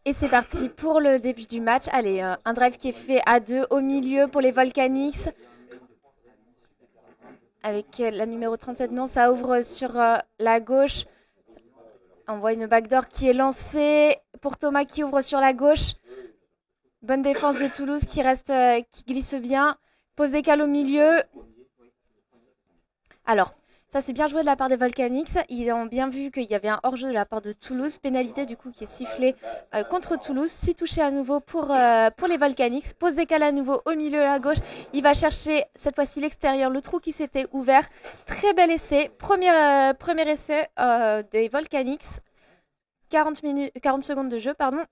Et c'est parti pour le début du match. Allez, un drive qui est fait à 2 au milieu pour les Volcanics. Avec la numéro 37, non, ça ouvre sur la gauche. On voit une backdoor qui est lancée pour Thomas qui ouvre sur la gauche. Bonne défense de Toulouse qui reste, qui glisse bien. Posé cal au milieu. Alors, ça c'est bien joué de la part des Volcanics. Ils ont bien vu qu'il y avait un hors-jeu de la part de Toulouse. Pénalité du coup qui est sifflée contre Toulouse. 6 touchés à nouveau pour les Volcanics. Pose décale à nouveau au milieu à gauche. Il va chercher cette fois-ci l'extérieur, le trou qui s'était ouvert. Très bel essai. Premier essai des Volcanics. 40 secondes de jeu, pardon.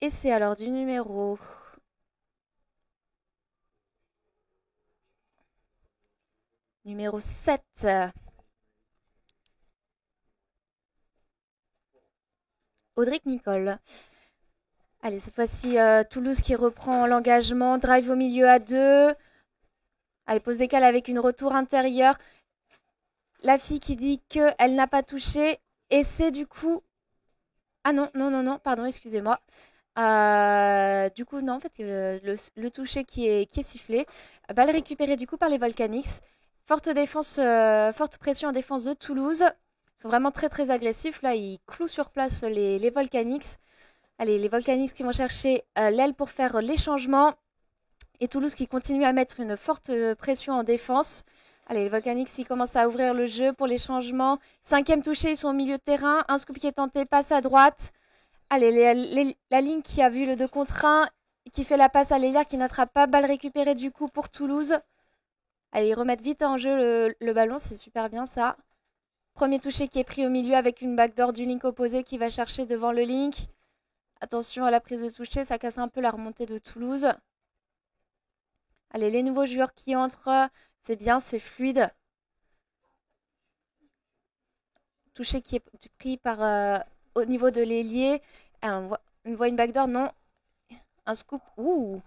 Et c'est alors du numéro 7. Audric Nicole. Allez, cette fois-ci, Toulouse qui reprend l'engagement. Drive au milieu à 2. Allez, pose décale avec une retour intérieure. La fille qui dit qu'elle n'a pas touché. Et c'est du coup... Ah non, non, non, non, pardon, excusez-moi. Du coup, non, en fait, le toucher qui est sifflé. Balle récupérée du coup par les Volcanics. Forte défense, forte pression en défense de Toulouse. Ils sont vraiment très très agressifs. Là, ils clouent sur place les Volcanics. Allez, les Volcanics qui vont chercher l'aile pour faire les changements. Et Toulouse qui continue à mettre une forte pression en défense. Allez, les Volcanics ils commencent à ouvrir le jeu pour les changements. Cinquième touché, ils sont au milieu de terrain. Un scoop qui est tenté, passe à droite. Allez, la ligne qui a vu le 2 contre 1, qui fait la passe à Lélière qui n'attrape pas. Balle récupérée du coup pour Toulouse. Allez, ils remettent vite en jeu le ballon, c'est super bien ça. Premier touché qui est pris au milieu avec une backdoor du link opposé qui va chercher devant le link. Attention à la prise de toucher, ça casse un peu la remontée de Toulouse. Allez, les nouveaux joueurs qui entrent, c'est bien, c'est fluide. Touché qui est pris au niveau de l'ailier. On voit une backdoor, non. Un scoop. Ouh.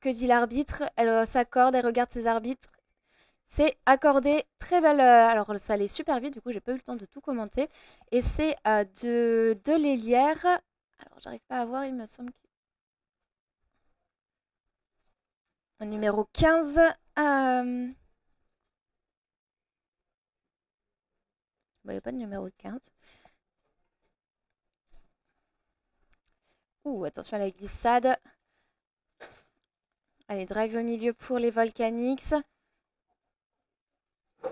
Que dit l'arbitre? Elle s'accorde, elle regarde ses arbitres. C'est accordé. Très belle. Alors, ça allait super vite, du coup, j'ai pas eu le temps de tout commenter. Et c'est de l'Hélière. Alors, j'arrive pas à voir, il me semble. Numéro 15. Il n'y a pas de numéro de 15. Ouh, attention à la glissade. Allez, drive au milieu pour les Volcanics.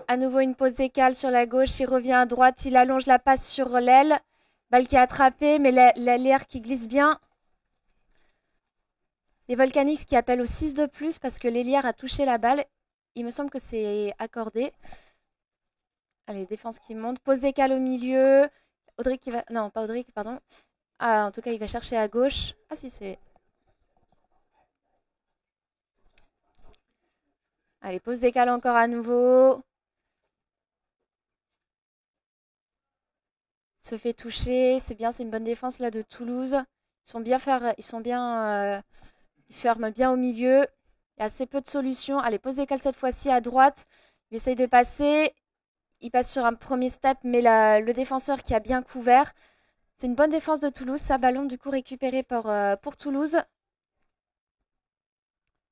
À nouveau une pause écale sur la gauche. Il revient à droite. Il allonge la passe sur l'aile. Balle qui est attrapée, mais l'air qui glisse bien. Les Volcanics qui appellent au 6 de plus parce que l'Hélière a touché la balle. Il me semble que c'est accordé. Allez, défense qui monte. Pause écale au milieu. Audric qui va... Non, pas Audric, pardon. Ah, en tout cas, il va chercher à gauche. Ah si, c'est... Allez, pause décale encore à nouveau. Se fait toucher. C'est bien, c'est une bonne défense là de Toulouse. Ils ferment bien au milieu. Il y a assez peu de solutions. Allez, pose décale cette fois-ci à droite. Il essaye de passer. Il passe sur un premier step, mais le défenseur qui a bien couvert. C'est une bonne défense de Toulouse. Ça, ballon du coup récupéré pour Toulouse.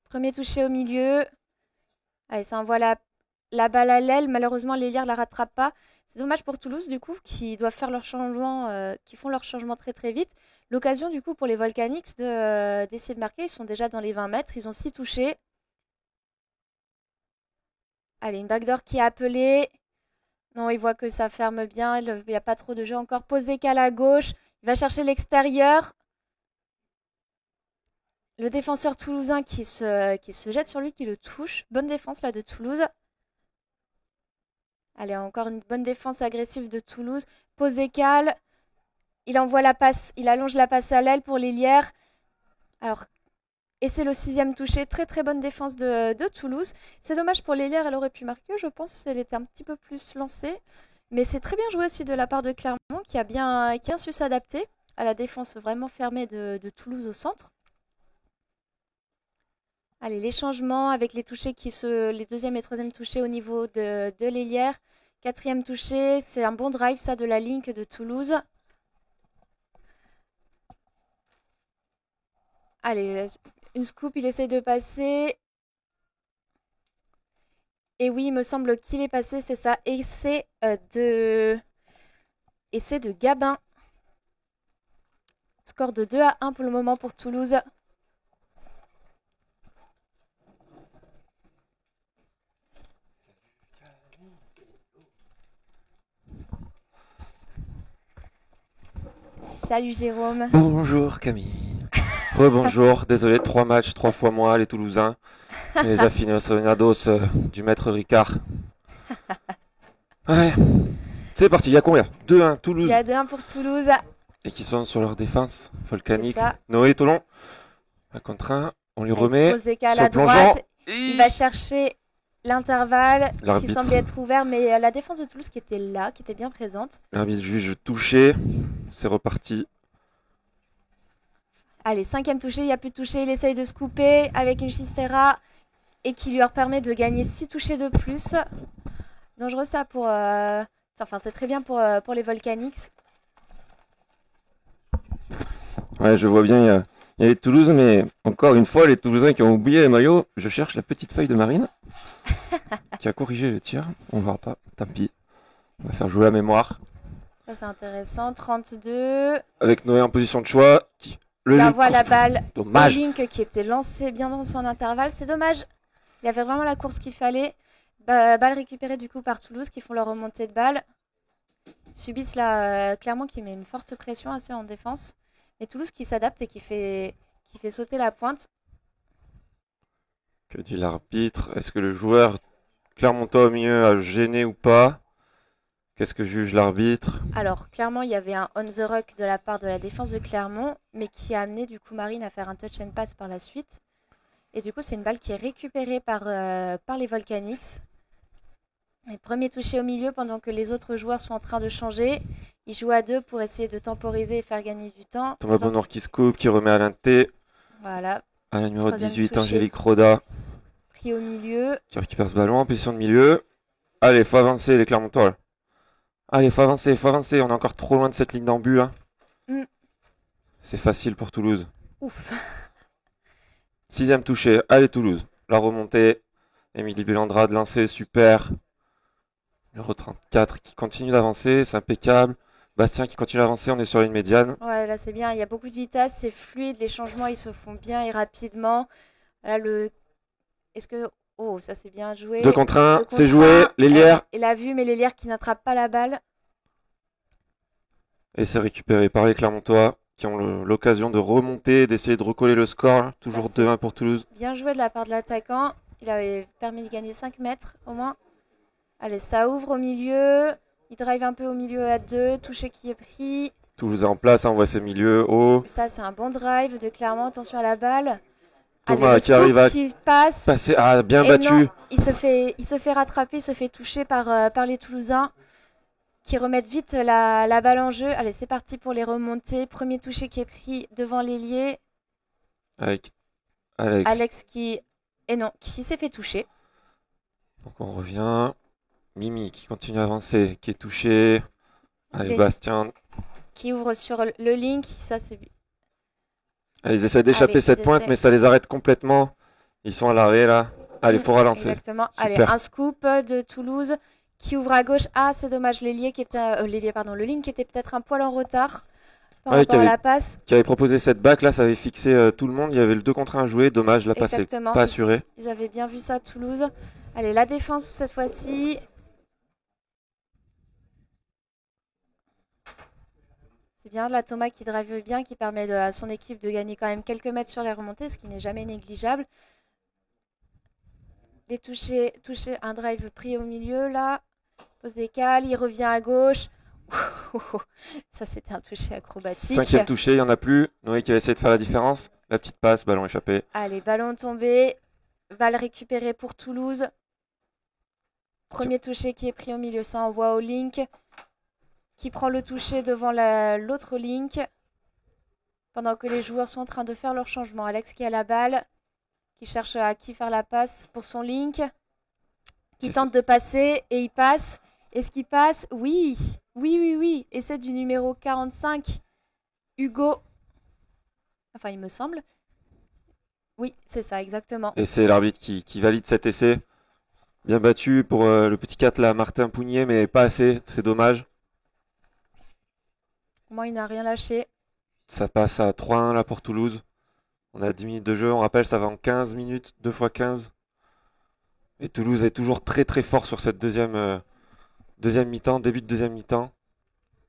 Premier touché au milieu. Allez, ça envoie la balle à l'aile. Malheureusement, l'Hélière ne la rattrape pas. C'est dommage pour Toulouse, du coup, qui doivent faire leur changement, qui font leur changement très très vite. L'occasion, du coup, pour les Volcanics d'essayer de marquer. Ils sont déjà dans les 20 mètres. Ils ont 6 touchés. Allez, une backdoor qui est appelée. Non, il voit que ça ferme bien. Il n'y a pas trop de jeu encore. Posé qu'à la gauche. Il va chercher l'extérieur. Le défenseur toulousain qui se jette sur lui, qui le touche. Bonne défense là de Toulouse. Allez, encore une bonne défense agressive de Toulouse. Posé cal. Il envoie la passe. Il allonge la passe à l'aile pour l'Hélière. Alors, et c'est le 6e touché. Très très bonne défense de Toulouse. C'est dommage pour l'Hélière, elle aurait pu marquer, je pense. Elle était un petit peu plus lancée. Mais c'est très bien joué aussi de la part de Clermont qui a bien su s'adapter à la défense vraiment fermée de Toulouse au centre. Allez, les changements avec les touchés les deuxième et troisième touchés au niveau de l'Hélière. 4e touché, c'est un bon drive ça de la Link de Toulouse. Allez, une scoop, il essaye de passer. Et oui, il me semble qu'il est passé, c'est ça. Essai de Gabin. Score de 2-1 pour le moment pour Toulouse. Salut Jérôme. Bonjour Camille. Rebonjour, désolé, 3 matchs, 3 fois moi, les Toulousains. Et les aficionados du maître Ricard. Ouais, c'est parti, il y a combien? 2-1 Il Toulouse. y a 2-1 pour Toulouse. Et qui sont sur leur défense volcanique. C'est ça. Noé Tolon, 1 contre 1, on lui remet Pose décale sur à le plongeant. droite. Il va chercher l'intervalle qui L'arbitre. semblait être ouvert, mais la défense de Toulouse qui était là, qui était bien présente. L'arbitre juge touché, c'est reparti. Allez, 5e touché, il n'y a plus de touché. Il essaye de se couper avec une Chistera et qui lui permet de gagner 6 touchés de plus. Dangereux ça pour... Enfin, c'est très bien pour les Volcanics. Ouais, je vois bien, il y a les Toulouse, mais encore une fois, les Toulousains qui ont oublié les maillots. Je cherche la petite feuille de Marine qui a corrigé le tir. On verra pas, tant pis. On va faire jouer la mémoire. Ça, c'est intéressant. 32. Avec Noé en position de choix. Il envoie la balle au Dommage. Link qui était lancé bien dans son intervalle. C'est dommage. Il avait vraiment la course qu'il fallait. Balle récupérée du coup par Toulouse qui font leur remontée de balle. Subissent là clairement qui met une forte pression assez en défense. Et Toulouse qui s'adapte et qui fait sauter la pointe. Que dit l'arbitre? Est-ce que le joueur Clermontois au milieu a gêné ou pas? Qu'est-ce que juge l'arbitre? Alors clairement il y avait un on the rock de la part de la défense de Clermont, mais qui a amené du coup Marine à faire un touch and pass par la suite. Et du coup c'est une balle qui est récupérée par les Volcanics. Et premier touché au milieu pendant que les autres joueurs sont en train de changer. Ils jouent à 2 pour essayer de temporiser et faire gagner du temps. Thomas Bonnoir qui se coupe, qui remet à l'inté. Voilà. À la numéro 18, touché. Angélique Roda. Pris au milieu. Qui récupère ce ballon en position de milieu. Allez, faut avancer les Clermontois là. Allez, faut avancer. On est encore trop loin de cette ligne d'en but. Hein. C'est facile pour Toulouse. Ouf. 6e touché. Allez, Toulouse. La remontée. Émilie Bellandrade, lancé, super. Numéro 34 qui continue d'avancer, c'est impeccable. Bastien qui continue d'avancer, on est sur une médiane. Ouais, là c'est bien, il y a beaucoup de vitesse, c'est fluide, les changements ils se font bien et rapidement. Là Est-ce que... Oh, ça c'est bien joué. 2 contre 1, c'est joué, l'Hélière. Il a vu, mais l'Hélière qui n'attrape pas la balle. Et c'est récupéré par les Clermontois qui ont l'occasion de remonter, d'essayer de recoller le score. Toujours 2-1 pour Toulouse. Bien joué de la part de l'attaquant. Il avait permis de gagner 5 mètres au moins. Allez, ça ouvre au milieu. Il drive un peu au milieu à 2. Touché qui est pris. Toulouse est en place, on voit ses milieux hauts. Ça, c'est un bon drive de Clermont. Attention à la balle. Thomas Allez, qui arrive à passer. Ah, bien Et battu. Non, il se fait rattraper, il se fait toucher par les Toulousains qui remettent vite la balle en jeu. Allez, c'est parti pour les remontées. Premier touché qui est pris devant l'ailier. Avec Alex qui s'est fait toucher. Donc on revient. Mimi qui continue à avancer, qui est touché. Allez, Bastien. Qui ouvre sur le link. Ça, c'est... Allez, ils essaient d'échapper cette pointe, mais ça les arrête complètement. Ils sont à l'arrêt là. Allez, faut relancer. Exactement. Super. Allez, un scoop de Toulouse qui ouvre à gauche. Ah, c'est dommage. Le link qui était peut-être un poil en retard par rapport à la passe. Qui avait proposé cette back là, ça avait fixé tout le monde. Il y avait le 2 contre 1 à jouer. Dommage, la passe n'est pas assurée. Ils avaient bien vu ça, Toulouse. Allez, la défense cette fois-ci. C'est bien la Thomas qui drive bien, qui permet à son équipe de gagner quand même quelques mètres sur les remontées, ce qui n'est jamais négligeable. Les toucher, un drive pris au milieu là. Pose des cales, il revient à gauche. Ça c'était un toucher acrobatique. 5e touché, il n'y en a plus. Noé qui va essayer de faire la différence. La petite passe, ballon échappé. Allez, ballon tombé. Balle récupérée pour Toulouse. Premier touché qui est pris au milieu, ça envoie au link. Qui prend le toucher devant l'autre link. Pendant que les joueurs sont en train de faire leur changement. Alex qui a la balle. Qui cherche à qui faire la passe pour son link. Qui tente de passer et il passe. Est-ce qu'il passe? Oui. Oui, oui, oui. Essai du numéro 45, Hugo. Enfin, il me semble. Oui, c'est ça, exactement. Et c'est l'arbitre qui valide cet essai. Bien battu pour le petit 4 là, Martin Pougnier, mais pas assez, c'est dommage. Moi, il n'a rien lâché. Ça passe à 3-1 là pour Toulouse. On a 10 minutes de jeu, on rappelle, ça va en 15 minutes, 2 fois 15. Et Toulouse est toujours très très fort sur cette deuxième mi-temps, début de deuxième mi-temps.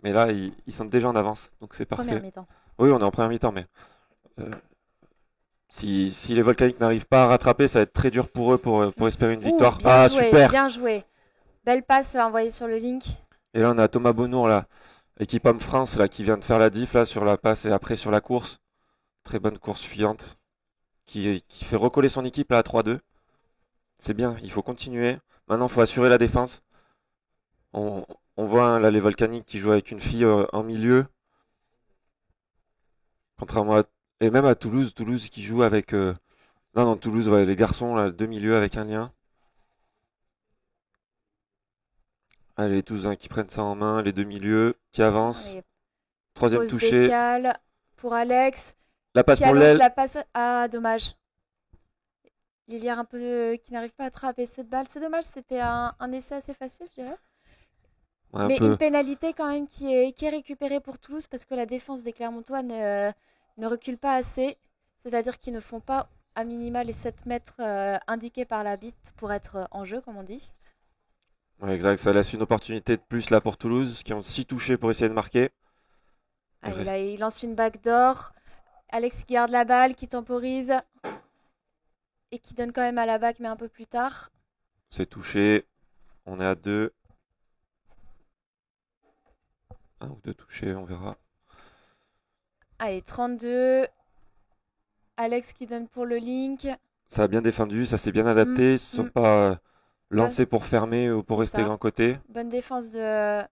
Mais là, ils sont déjà en avance, donc c'est Première parfait. mi-temps. Oui, on est en première mi-temps, mais euh, si les Volcaniques n'arrivent pas à rattraper, ça va être très dur pour eux pour espérer une Ouh, victoire. Ah, super! bien joué. Belle passe envoyée sur le link. Et là, on a Thomas Bonnour, là, équipe Homme France, là, qui vient de faire la diff là, sur la passe et après sur la course. Très bonne course fuyante, qui fait recoller son équipe là, à 3-2. C'est bien, il faut continuer. Maintenant, il faut assurer la défense. On, on voit hein, là les Volcaniques qui jouent avec une fille en milieu. Contrairement à... Et même à Toulouse, Toulouse qui joue avec... Non, non, Toulouse, ouais, les garçons, là, deux milieux avec un lien. Allez, les Toulousains qui prennent ça en main, les deux milieux qui avancent. Allez, Troisième pause touché. décale pour Alex. La passe Qui pour allonge l'aile. la passe. Ah, dommage. Lilière un peu qui n'arrive pas à attraper cette balle. C'est dommage, c'était un essai assez facile, je dirais. Ouais, un Mais une peu. pénalité quand même qui est récupérée pour Toulouse parce que la défense des Clermontois ne recule pas assez. C'est-à-dire qu'ils ne font pas à minima les 7 mètres indiqués par l'arbitre pour être en jeu, comme on dit. Ouais, exact, ça laisse une opportunité de plus là pour Toulouse, qui ont 6 touchés pour essayer de marquer. Il Allez, reste... là, il lance une backdoor. Alex qui garde la balle, qui temporise et qui donne quand même à la back, mais un peu plus tard. C'est touché. On est à 2. Un ou deux touchés, on verra. Allez, 32. Alex qui donne pour le link. Ça a bien défendu, ça s'est bien Mm, adapté. Ils se sont mm. pas Bonne- lancés pour fermer ou pour C'est rester ça. grand côté. Bonne défense Des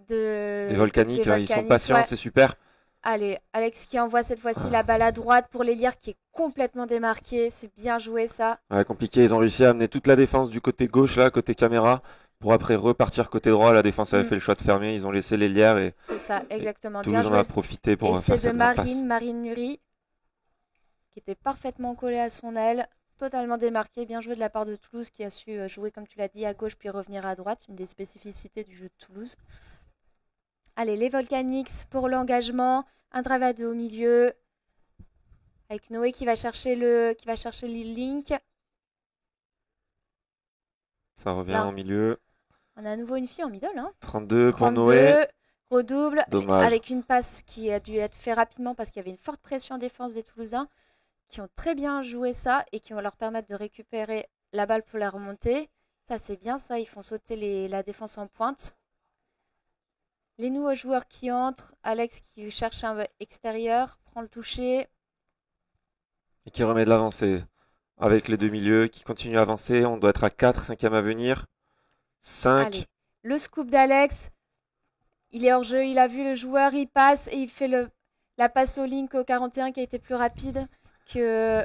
des Volcaniques, là, ils sont Volcaniques. patients, Ouais. c'est super. Allez, Alex qui envoie cette fois-ci la Ah. balle à droite pour l'élire qui est complètement démarqué. C'est bien joué ça. Ouais, compliqué, ils ont réussi à amener toute la défense du côté gauche, là, côté caméra, pour après repartir côté droit. La défense avait Mm, fait le choix de fermer, ils ont laissé les lières c'est ça, et exactement. Bien Toulouse en a joué. profité pour Et c'est faire de cette grande passe. Marine Nury, qui était parfaitement collée à son aile, totalement démarquée. Bien joué de la part de Toulouse qui a su jouer, comme tu l'as dit, à gauche puis revenir à droite. Une des spécificités du jeu de Toulouse. Allez, les Volcanics pour l'engagement. Un drive à deux au milieu. Avec Noé qui va chercher le link. Ça revient Là, en milieu. on a à nouveau une fille en middle. Hein. 32 pour Noé. 32, redouble, Dommage. avec une passe qui a dû être faite rapidement parce qu'il y avait une forte pression en défense des Toulousains qui ont très bien joué ça et qui vont leur permettre de récupérer la balle pour la remonter. Ça, c'est bien ça. Ils font sauter la défense en pointe. Les nouveaux joueurs qui entrent. Alex qui cherche un extérieur, prend le toucher. Et qui remet de l'avancée. Avec les deux milieux qui continuent à avancer. On doit être à 4, cinquième à venir. 5. Allez, le scoop d'Alex. Il est hors jeu, il a vu le joueur, il passe et il fait la passe au link au 41 qui a été plus rapide que,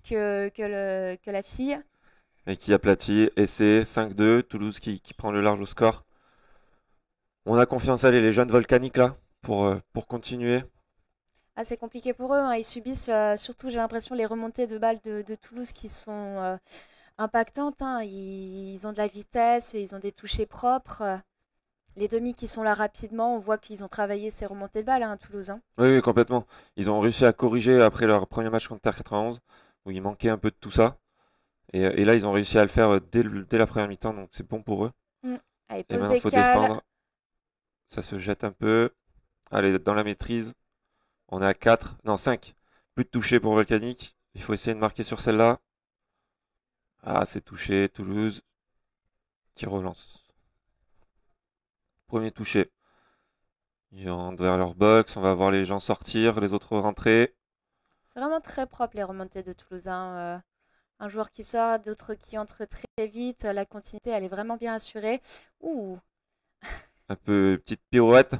que la fille. Et qui aplatit. Et c'est 5-2. Toulouse qui prend le large au score. On a confiance, allez, les jeunes volcaniques là, pour continuer. Ah, c'est compliqué pour eux, hein. Ils subissent surtout, j'ai l'impression, les remontées de balles de Toulouse qui sont impactantes, hein. Ils ont de la vitesse, ils ont des touchés propres. Les demi qui sont là rapidement, on voit qu'ils ont travaillé ces remontées de balles hein, à Toulouse. Hein. Oui, oui, complètement. Ils ont réussi à corriger après leur premier match contre Terre 91, où il manquait un peu de tout ça. Et là, ils ont réussi à le faire dès la première mi-temps, donc c'est bon pour eux. Mm. Allez, Et pause maintenant, il faut décale. défendre. Ça se jette un peu. Allez, dans la maîtrise. On est à 4, non 5. Plus de toucher pour Volcanique. Il faut essayer de marquer sur celle-là. Ah, c'est touché. Toulouse qui relance. Premier touché. Ils rentrent vers leur box. On va voir les gens sortir, les autres rentrer. C'est vraiment très propre les remontées de Toulouse. Hein. Un joueur qui sort, d'autres qui entrent très vite. La continuité, elle est vraiment bien assurée. Ouh, Un peu petite pirouette.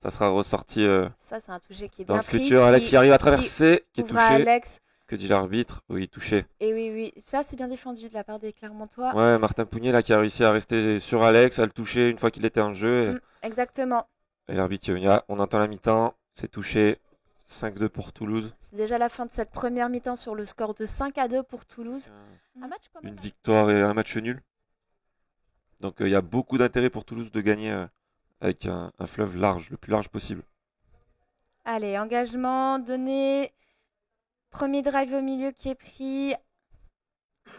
Ça sera ressorti ça c'est un toucher qui est dans bien le pris, futur. Alex y arrive à qui traverser, qui est ouvre à touché. Alex. que dit l'arbitre. Oui, touché. Et oui, oui, ça c'est bien défendu de la part des Clermontois. Ouais, Martin Pougnier là qui a réussi à rester sur Alex, à le toucher une fois qu'il était en jeu. Exactement. Et l'arbitre qui est venu. Ah, on entend la mi-temps, c'est touché. 5-2 pour Toulouse. C'est déjà la fin de cette première mi-temps sur le score de 5-2 pour Toulouse. Un match quand même. Une victoire et un match nul. Donc il y a beaucoup d'intérêt pour Toulouse de gagner avec un fleuve large, le plus large possible. Allez, engagement donné. Premier drive au milieu qui est pris.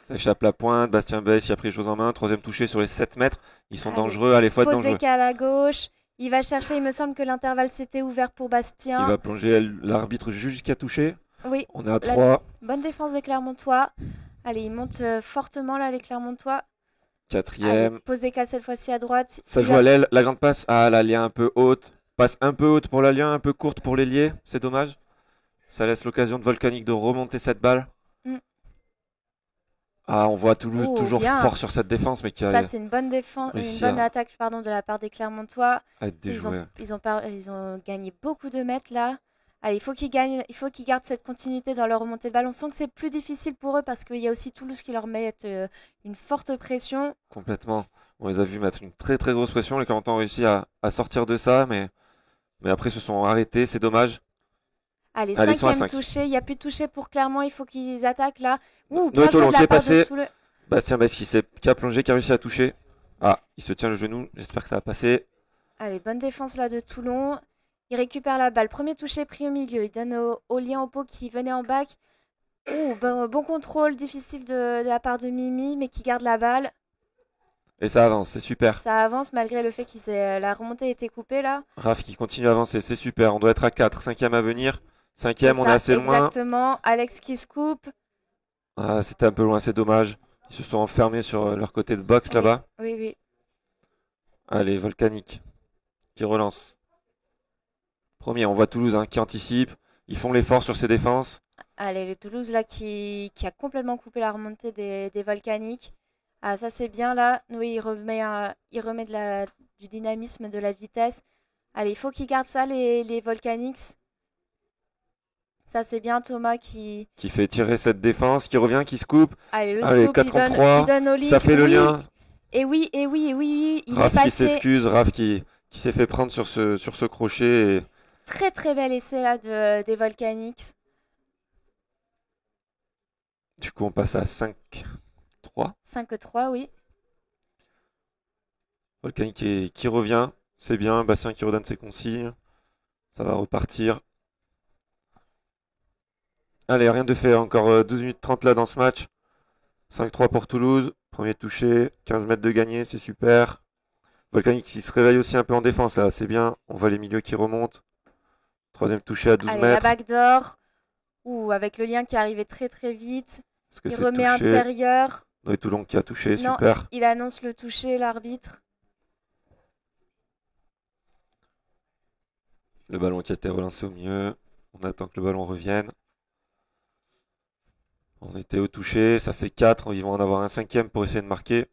Ça échappe la pointe, Bastien Bess y a pris les choses en main. Troisième touché sur les 7 mètres. Ils sont Allez. dangereux, allez, faut être dangereux. Posé à la gauche. Il va chercher, il me semble que l'intervalle s'était ouvert pour Bastien. Il va plonger l'arbitre jusqu'à toucher. Oui, On est à 3. bonne défense des Clermontois. Allez, il monte fortement là, les Clermontois. Quatrième. Posé cette fois-ci à droite. Ça joue à l'aile. La grande passe. Ah, la lien un peu haute. Passe un peu haute pour la lien, un peu courte pour l'ailier. C'est dommage. Ça laisse l'occasion de Volcanique de remonter cette balle. Ah, on voit Toulouse toujours bien. fort sur cette défense, mais qui a. Ça, c'est une bonne défense, une bonne attaque, pardon, de la part des Clermontois. Ils ont gagné beaucoup de mètres là. Allez, il faut qu'ils gardent cette continuité dans leur remontée de balle. On sent que c'est plus difficile pour eux parce qu'il y a aussi Toulouse qui leur met une forte pression. Complètement. On les a vus mettre une très très grosse pression. Les Clermontois ont réussi à sortir de ça, mais après se sont arrêtés. C'est dommage. Allez, cinquième touché. Il n'y a plus de touché pour Clermont. Il faut qu'ils attaquent là. Noé Tolon qui est passé. Bastien Bess qui a plongé, qui a réussi à toucher. Ah, il se tient le genou. J'espère que ça va passer. Allez, bonne défense là de Toulon. Il récupère la balle. Premier touché pris au milieu. Il donne au lien au pot qui venait en back. Bon contrôle. Difficile de la part de Mimi, mais qui garde la balle. Et ça avance, c'est super. Ça avance malgré le fait que la remontée ait été coupée là. Raph qui continue à avancer, c'est super. On doit être à 4. Cinquième à venir. Cinquième, on est assez loin. Exactement. Alex qui se coupe. Ah, c'était un peu loin, c'est dommage. Ils se sont enfermés sur leur côté de box là-bas. Oui, oui. Allez, Volcanique qui relance. Premier, on voit Toulouse qui anticipe. Ils font l'effort sur ses défenses. Allez, le Toulouse là qui a complètement coupé la remontée des Volcaniques. Ah, ça c'est bien là. Oui, il remet du dynamisme, de la vitesse. Allez, il faut qu'ils gardent ça, les Volcanics. Ça c'est bien Thomas qui fait tirer cette défense, qui revient, qui se coupe. Allez, le Allez, scoop, 4 contre 3. il donne au lit. Ça fait le lien. Et oui. Il Raph est passé. qui s'excuse, Raph qui s'est fait prendre sur ce crochet. Et... Très très bel essai là des Volcanics. Du coup, on passe à 5-3. 5-3, oui. Volcanique qui revient. C'est bien. Bastien qui redonne ses consignes. Ça va repartir. Allez, rien de fait. Encore 12 minutes 30 là dans ce match. 5-3 pour Toulouse. Premier touché. 15 mètres de gagné. C'est super. Volcanique qui se réveille aussi un peu en défense là. C'est bien. On voit les milieux qui remontent. Troisième touché à 12 Allez, mètres. la backdoor. Avec le lien qui arrivait très très vite. Il remet intérieur. Noé Toulon qui a touché, super. Il annonce le toucher, l'arbitre. Le ballon qui a été relancé au milieu. On attend que le ballon revienne. On était au toucher, ça fait 4. Ils vont en avoir un cinquième pour essayer de marquer.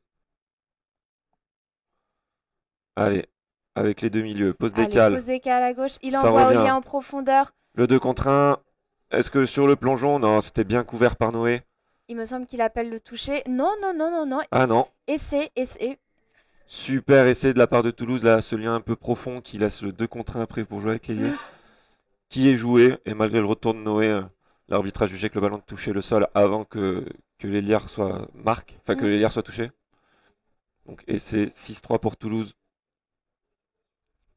Allez, avec les deux milieux. Pose décale. Pose décale à gauche. Il envoie au lien en profondeur. Le 2 contre 1. Est-ce que sur le plongeon? Non, c'était bien couvert par Noé. Il me semble qu'il appelle le toucher. Non. Ah non. Essai. Super essai de la part de Toulouse, là, ce lien un peu profond qui laisse le 2 contre 1 après pour jouer avec l'ailier. Qui est joué, et malgré le retour de Noé, l'arbitre a jugé que le ballon touchait le sol avant que l'ailière soit que l'ailière soit touché. Donc essai 6-3 pour Toulouse.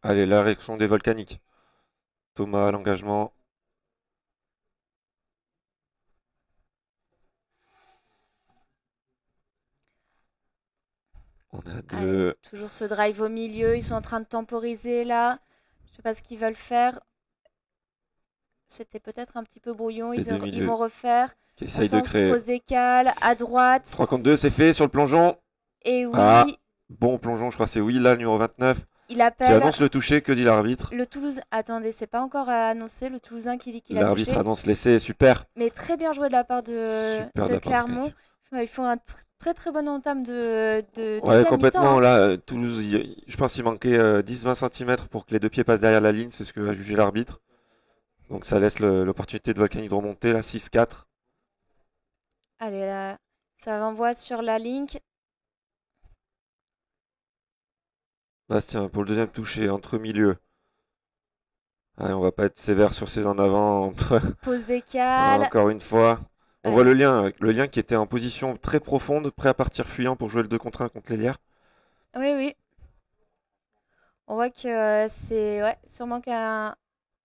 Allez, la réaction des Volcaniques. Thomas, l'engagement. On a deux. Toujours ce drive au milieu. Ils sont en train de temporiser là. Je sais pas ce qu'ils veulent faire. C'était peut-être un petit peu brouillon. Ils vont refaire. Qui essaye de créer. Pose décale à droite. 3 contre 2, c'est fait sur le plongeon. Et oui. Ah, bon plongeon, je crois que c'est oui, là, le numéro 29. Il appelle. Qui annonce le toucher, que dit l'arbitre? Le Toulouse. Attendez, c'est pas encore annoncé. Le Toulousain qui dit qu'il a touché. L'arbitre annonce l'essai, super. Mais très bien joué de la part de Clermont. Ils font un très très bonne entame de deuxième complètement. mi-temps. Là, Toulouse, je pense qu'il manquait 10-20 cm pour que les deux pieds passent derrière la ligne. C'est ce que a jugé l'arbitre. Donc ça laisse l'opportunité de Volcanique de remonter, là, 6-4. Allez, là, ça envoie sur la link. Bastien pour le deuxième toucher, entre milieu. Allez, on va pas être sévère sur ses en avant. Pause décale. Encore une fois. On voit Allez. le lien qui était en position très profonde, prêt à partir fuyant pour jouer le 2 contre 1 contre l'Hélière. Oui, oui. On voit que c'est ouais, sûrement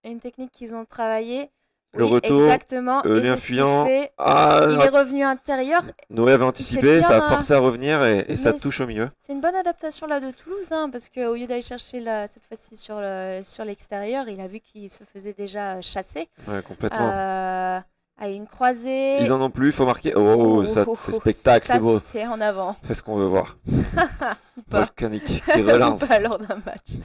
une technique qu'ils ont travaillée. Le Oui, retour, exactement. le Et lien c'est ce qu'il fuyant. fait. Ah, Il est revenu intérieur. Noé avait C'est anticipé, bien, ça a hein. forcé à revenir et ça Mais touche au milieu. c'est une bonne adaptation là de Toulouse, hein, parce qu'au lieu d'aller chercher cette fois-ci sur l'extérieur, il a vu qu'il se faisait déjà chasser. Ouais, complètement. À une croisée. Ils en ont plus, il faut marquer. Oh, ça, c'est spectacle, ça, c'est beau. c'est en avant. C'est ce qu'on veut voir. Ou pas. Volcanique qui relance. Ou pas lors d'un match.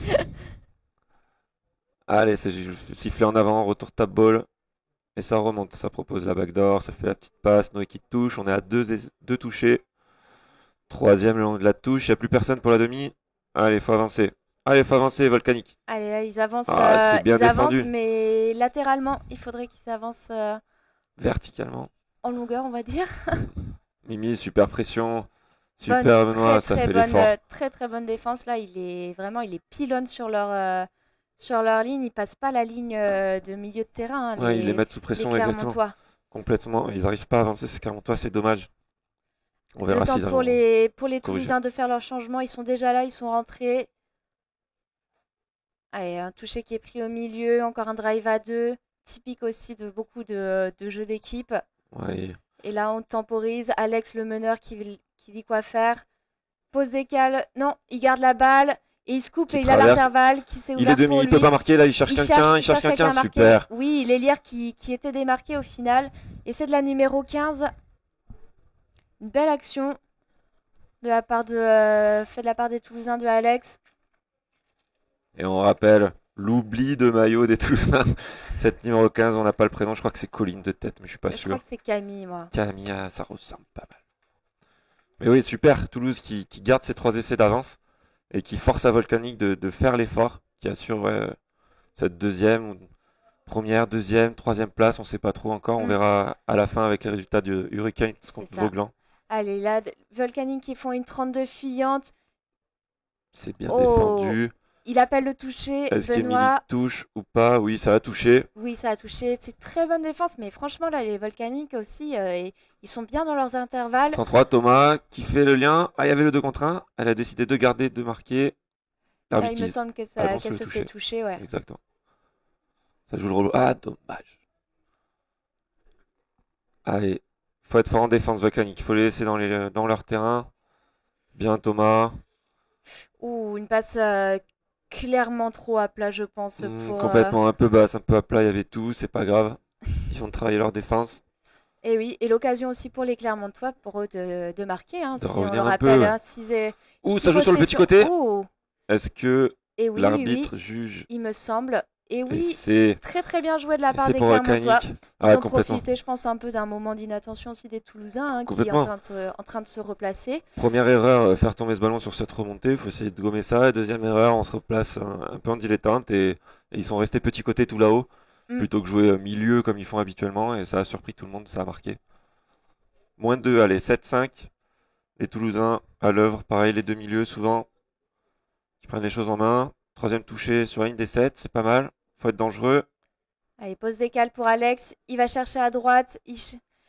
Allez, c'est sifflé en avant, retour tap ball. Et ça remonte, ça propose la backdoor, ça fait la petite passe, Noé qui touche, on est à deux touchés. Troisième le long de la touche, il n'y a plus personne pour la demi. Allez, faut avancer. Allez, faut avancer, Volcanique. Allez, là, ils avancent, Ah, c'est bien ils avancent, défendu. mais latéralement, il faudrait qu'ils avancent Verticalement. en longueur, on va dire. Mimi, super pression. Bonne, Super Benoît, ça fait l'effort. très très bonne défense. Là, il est pylone sur leur ligne. Ils passent pas la ligne de milieu de terrain, hein, Ouais, ils les mettent sous les pression, exactement. Clermontois. Complètement. Ils n'arrivent pas à avancer, c'est Clermontois, c'est dommage. On Le verra temps s'ils pour arrivent. les Toulousains de faire leur changement. Ils sont déjà là, ils sont rentrés. Allez, un toucher qui est pris au milieu, encore un drive à deux. Typique aussi de beaucoup de jeux d'équipe. Ouais. Et là, on temporise. Alex, le meneur, qui dit quoi faire. Pause décale. Non, il garde la balle. Et il se coupe Qui et il a traverse. l'intervalle qui s'est Il est ouvert demi, pour il peut lui. pas marquer là, il cherche quelqu'un, il cherche quelqu'un, à marquer. super. Oui, l'Hélière qui était démarqué au final. Et c'est de la numéro 15. Une belle action de la part fait de la part des Toulousains de Alex. Et on rappelle l'oubli de maillot des Toulousains. Cette numéro 15, on n'a pas le prénom, je crois que c'est Colline de tête, mais je suis pas Je sûr. crois que c'est Camille, moi. Camilla, ça ressemble pas mal. Mais oui, super, Toulouse qui garde ses 3 essais d'avance et qui force à Volcanique de faire l'effort, qui assure cette deuxième, première, deuxième, troisième place, on sait pas trop encore, on verra à la fin avec les résultats du Hurricane contre C'est ça. Vauglan. Allez, là, Volcanique qui font une 32 fuyante. C'est bien Oh, défendu. il appelle le toucher. Est-ce qu'Emily Benoît. touche ou pas? Oui, ça a touché. Oui, ça a touché. C'est très bonne défense, mais franchement, là, les Volcaniques aussi, ils sont bien dans leurs intervalles. 33, Thomas qui fait le lien. Ah, il y avait le 2 contre 1. Elle a décidé de garder, de marquer. Là, L'arbitre il me semble qu'elle annonce le se fait toucher, ouais. Exactement. Ça joue le rôle. Ah, dommage. Allez, faut être fort en défense volcanique. Il faut les laisser dans leur terrain. Bien, Thomas. Ouh, une passe clairement trop à plat, je pense, pour. Complètement un peu basse, un peu à plat. Il y avait tout. C'est pas grave. Ils vont travailler leur défense. Et oui, et l'occasion aussi pour les Clermontois, pour eux de marquer. Hein, De si on revenir le un peu, rappelle, ouais. hein, Ouh, six ça joue sur le petit possessions. côté. Oh, Est-ce que et oui, l'arbitre juge? il me semble. Et Et oui, c'est très bien joué de la part des pour Clermontois. volcanique. Ils Ah, ont complètement. profité, je pense, un peu d'un moment d'inattention aussi des Toulousains, hein, qui est Complètement. en train de se replacer. Première erreur, faire tomber ce ballon sur cette remontée. Il faut essayer de gommer ça. Deuxième erreur, on se replace un peu en dilettante et ils sont restés petit côté tout là-haut plutôt que jouer milieu comme ils font habituellement. Et ça a surpris tout le monde, ça a marqué. Moins 2, allez, 7-5. Les Toulousains à l'œuvre, pareil, les deux milieux souvent qui prennent les choses en main. Troisième touché sur la ligne des 7, c'est pas mal. Faut être dangereux. Allez, pause décale pour Alex. Il va chercher à droite.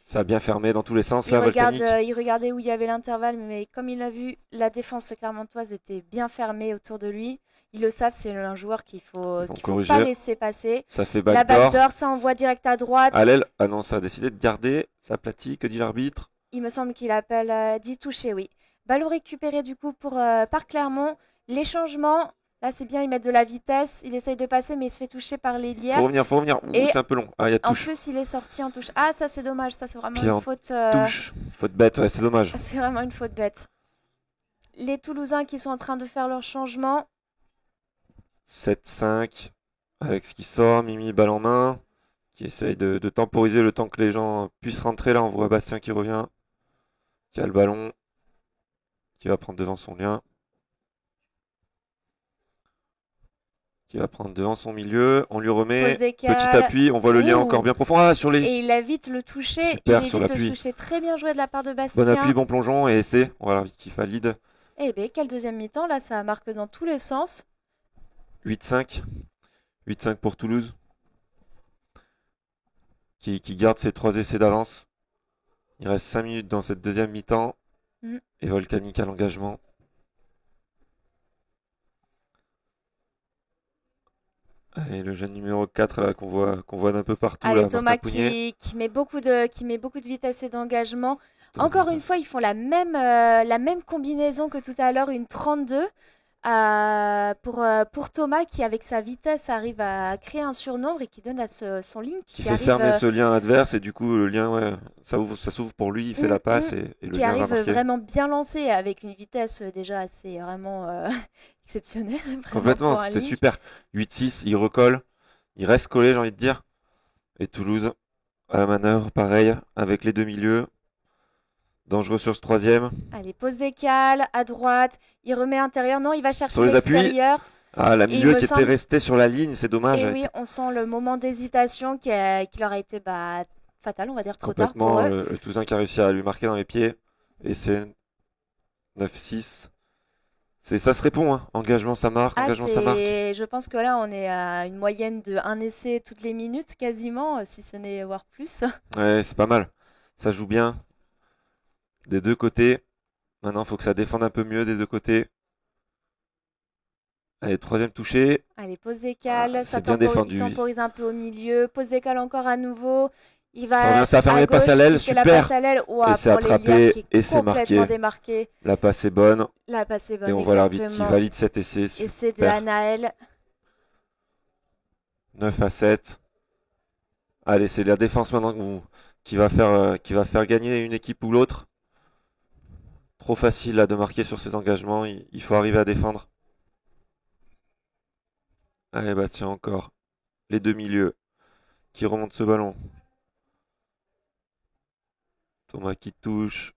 Ça a bien fermé dans tous les sens Il là, regarde, volcanique. il regardait où il y avait l'intervalle, mais comme il a vu, la défense clermontoise était bien fermée autour de lui. Ils le savent, c'est un joueur qu'il faut pas laisser passer. Ça fait La backdoor. backdoor, ça envoie direct à droite. À l'aile, ah non, ça a décidé de garder. Ça aplatit, que dit l'arbitre? Il me semble qu'il appelle 10 touchés, oui. Ballon récupéré du coup par Clermont. Les changements, là c'est bien, ils mettent de la vitesse. Il essaye de passer, mais il se fait toucher par l'Hélière. Faut revenir. Ouh, c'est un peu long. Ah, il y a touche. En plus, il est sorti en touche. Ah, ça c'est dommage, ça c'est vraiment Pied une en faute. Touche. Faute bête, ouais, c'est dommage. C'est vraiment une faute bête. Les Toulousains qui sont en train de faire leur changement. 7-5. Alex qui sort, Mimi balle en main. Qui essaye de temporiser le temps que les gens puissent rentrer. Là, on voit Bastien qui revient. Qui a le ballon. Qui va prendre devant son lien. qui va prendre devant son milieu. On lui remet. Pose Petit décale. appui. On voit le lien Ouh. encore bien profond. Ah, sur les. Et il a vite le toucher. Super Il sur évite le l'appui. toucher. Très bien joué de la part de Bon appui, Bastien. bon plongeon et essai. On va l'arbitre qui valide. Eh bien, quel deuxième mi-temps. Là, ça marque dans tous les sens. 8-5. 8-5 pour Toulouse. Qui garde ses 3 essais d'avance. Il reste 5 minutes dans cette deuxième mi-temps. Mm. Et Volcanique à l'engagement. Et le jeune numéro 4 là qu'on voit d'un peu partout Allez, là, Thomas Martin Pougnet. qui met beaucoup de vitesse et d'engagement. Encore une fois, ils font la même combinaison que tout à l'heure, une 32. Pour Thomas qui, avec sa vitesse, arrive à créer un surnombre et qui donne à son Link Qui qui fait arrive, fermer ce lien adverse et du coup le lien ouais, ça s'ouvre pour lui, il fait la passe et le qui lien va arrive marquer. vraiment bien lancé avec une vitesse déjà assez vraiment exceptionnelle. Vraiment Complètement, pour un c'était Link. super. 8-6, il recolle, il reste collé j'ai envie de dire. Et Toulouse à la manœuvre, pareil, avec les deux milieux. Dangereux sur ce troisième. Allez, pose décale à droite. Il remet intérieur. Non, il va chercher Sur les appuis. l'extérieur. Ah, la Et il milieu me qui semble- était resté sur la ligne, c'est dommage. Et elle oui, était on sent le moment d'hésitation qui leur a été fatal, on va dire trop tard pour complètement eux. le Toulousain qui a réussi à lui marquer dans les pieds. Et c'est 9-6. Ça se répond, hein. Engagement ça marque, engagement ça marque. Je pense que là, on est à une moyenne de un essai toutes les minutes quasiment, si ce n'est voire plus. Ouais, c'est pas mal. Ça joue bien. Des deux côtés. Maintenant, il faut que ça défende un peu mieux des deux côtés. Allez, troisième touché. Allez, pose décale, Ah, ça c'est bien défendu. temporise un peu au milieu, pose décale encore à nouveau. Il Ça va revient, ça a fermé à les passes gauche, à l'aile, il fait la super. passe à l'aile. Ouah, Et c'est pour les attrapé, liens qui est et c'est complètement marqué. démarqué. La passe est bonne. La passe est bonne, Et on voit l'arbitre qui exactement. valide cet essai. Essai de Super. Anaël. 9-7. Allez, c'est la défense maintenant qui va faire gagner une équipe ou l'autre. Trop facile là de marquer sur ses engagements. Il faut arriver à défendre. Allez, Bastien encore. Les deux milieux qui remontent ce ballon. Thomas qui touche.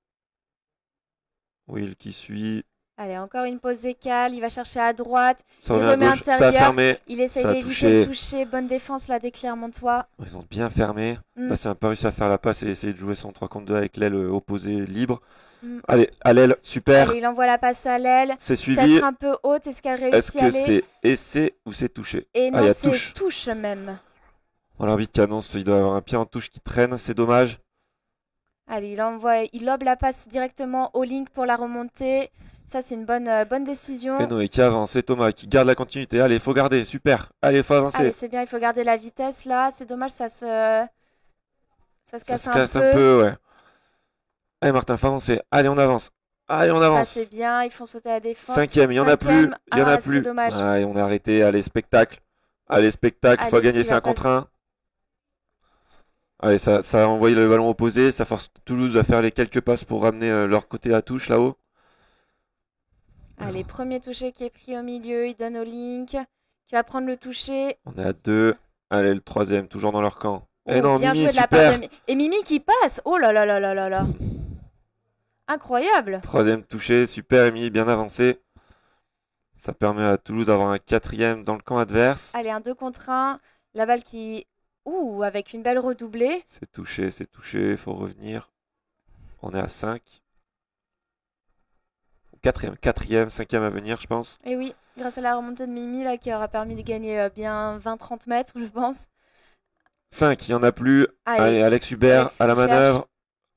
Will qui suit. Allez, encore une pause décale. Il va chercher à droite. Ça Il revient à remet gauche. Ça a intérieur. fermé. Il essaye Ça a d'éviter le touché. toucher. Bonne défense là des Clermontois. Ils ont bien fermé. Mm. Bastien n'a pas réussi à faire la passe et essayer de jouer son 3 contre 2 avec l'aile opposée libre. Mm. Allez, à l'aile, super. Allez, il envoie la passe à l'aile. C'est suivi. Peut-être un peu haute. Est-ce qu'elle Est-ce réussit à que aller? c'est essai ou c'est touché? Et Ah, non, il y a c'est touche. touche même. Bon, l'arbitre qui annonce qu'il doit avoir un pied en touche qui traîne, c'est dommage. Allez, il lobe la passe directement au Link pour la remontée. Ça, c'est une bonne décision. Et Noé qui avance, et Thomas qui garde la continuité. Allez, faut garder, super. Allez, faut avancer. Allez, c'est bien, il faut garder la vitesse là. C'est dommage, ça se Ça casse se un casse peu. un peu, ouais. Allez, Martin, faut avancer. Allez, on avance. Allez, on Ça, avance. c'est bien. Ils font sauter la défense. Cinquième, il y en a plus. Cinquième. Il y en a Ah, plus. c'est dommage. Ah, et on est arrêté. Allez, spectacle. Allez, spectacle. Il faut Allez, gagner, ce qui c'est va un contre un. Allez, ça a envoyé le ballon opposé. Ça force Toulouse à faire les quelques passes pour ramener leur côté à touche là-haut. Allez, premier toucher qui est pris au milieu. Il donne au Link. Qui va prendre le toucher. On est à 2. Allez, le troisième, toujours dans leur camp. Et Oh, non, bien Mimi, joué de la part super. de Et Mimi qui passe. Oh là là là là là là. Incroyable. Troisième touché, super, Émilie, bien avancé. Ça permet à Toulouse d'avoir un quatrième dans le camp adverse. Allez, un 2 contre 1. La balle qui... Ouh, avec une belle redoublée. C'est touché, il faut revenir. On est à 5. Quatrième, cinquième à venir, je pense. Et oui, grâce à la remontée de Mimi là, qui leur a permis de gagner bien 20-30 mètres, je pense. 5, il n'y en a plus. Allez, Alex Hubert Alex à la qui manœuvre.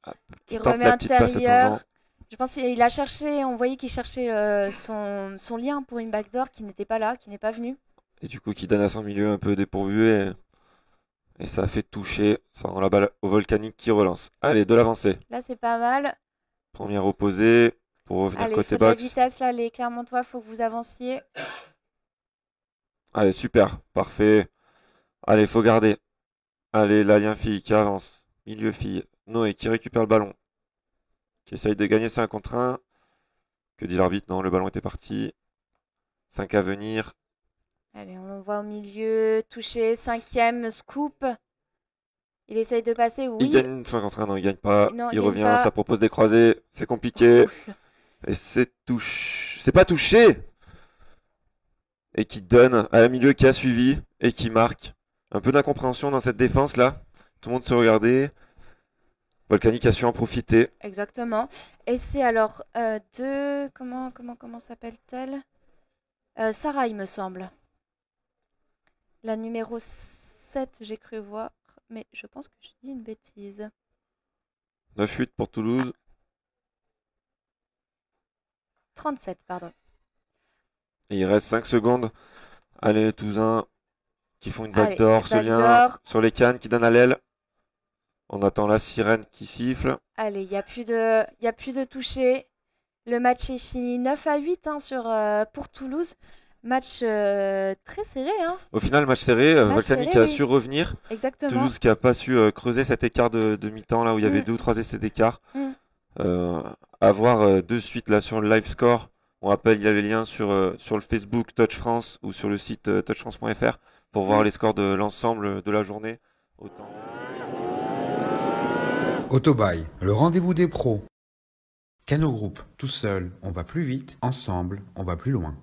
Ah, Il tente remet la petite passe à intérieur. plongeon. Je pense qu'il a cherché, on voyait qu'il cherchait son lien pour une backdoor qui n'était pas là, qui n'est pas venu. Et du coup, qui donne à son milieu un peu dépourvu. Et ça a fait toucher. Ça rend la balle au Volcanique qui relance. Allez, de l'avancée. Là, c'est pas mal. Première opposée pour revenir Allez, il côté faut de la box. vitesse là, les Clermontois, faut que vous avanciez. Allez, super, parfait. Allez, faut garder. Allez, l'alien fille qui avance. Milieu fille. Noé qui récupère le ballon. Qui essaye de gagner 5 contre 1. Que dit l'arbitre? Non, le ballon était parti. 5 à venir. Allez, on le voit au milieu, touché, cinquième, scoop. Il essaye de passer, oui. Il gagne 5 contre 1, non, il gagne pas. Non, il il gagne revient, pas. ça propose des croisés. C'est compliqué. Ouh. Et c'est touché. C'est pas touché! et qui donne à un milieu qui a suivi et qui marque. Un peu d'incompréhension dans cette défense là. Tout le monde se regardait. Volcanique a su en profiter. Exactement. Et c'est alors comment s'appelle-t-elle? Sarah, il me semble. La numéro 7, j'ai cru voir, mais je pense que je dis une bêtise. 9-8 pour Toulouse. 37, pardon. Et il reste 5 secondes. Allez, les Toulousains qui font une Allez, backdoor, ce lien backdoor. sur les cannes qui donne à l'aile. On attend la sirène qui siffle. Allez, il n'y a plus de toucher. Le match est fini 9-8 hein, pour Toulouse. Match très serré. Hein. Au final, match serré. Match Volcanique serré, a oui. su revenir. Exactement. Toulouse qui a pas su creuser cet écart de mi-temps là où il y avait 2 ou 3 essais d'écart. À voir de suite là sur le live score. On rappelle, il y a les liens sur le Facebook Touch France ou sur le site touchfrance.fr pour voir les scores de l'ensemble de la journée. Autant... Autobail, le rendez-vous des pros. Cano Group, tout seul, on va plus vite. Ensemble, on va plus loin.